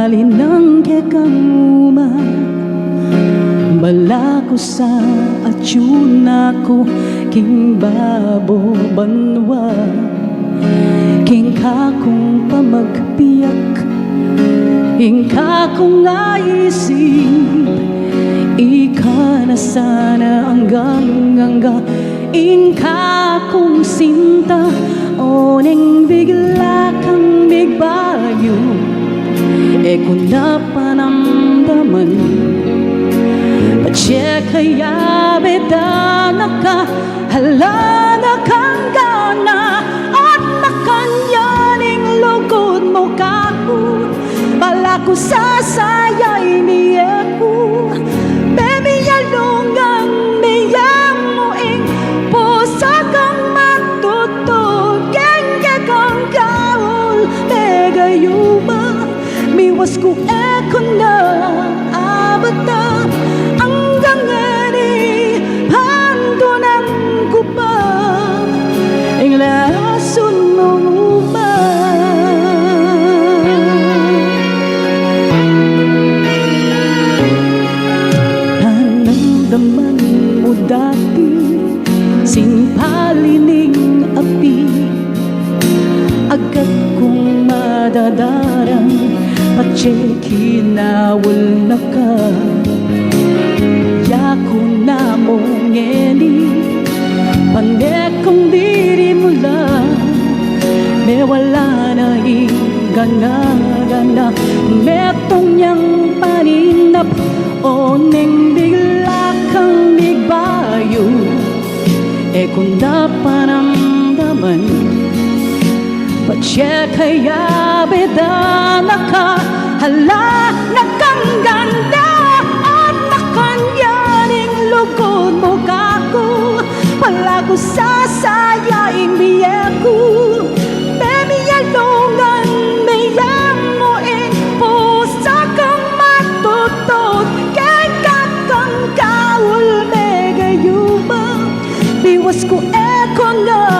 Palinang kekang uma Balako sa atyuna ko King babo banwa King kakong pamagpiyak King kakong aisip Ika na sana hanggang Ing kakong sinta Oning bigla kang bigbayo kung napanamdaman Patsya kaya beda nakahalana kang gana At nakanyaning lugod mo kako Bala ko sasayay niya ko Baby yalungang niya mo ing Pusa kang matutod Geng kang kaul Megayuma Miwas ko na abata hanggang ngani handunan ko pa ang lason mong uma Panamdaman mo dati simpalining api agad kong madadarang Patsya kinawal na ka Yako na mong ngeni Panekong diri mo lang May wala na gana Metong niyang paninap O neng bigla kang bigbayo Kung napanamdaman Patsya kaya beda nakahala Nakang ganda at nakanyaning lugod mo kako Wala ko sasayain biya ko Baby yalungan mayang mo Pusa kang matutod Kay kakang kaul megayuma Biwas ko na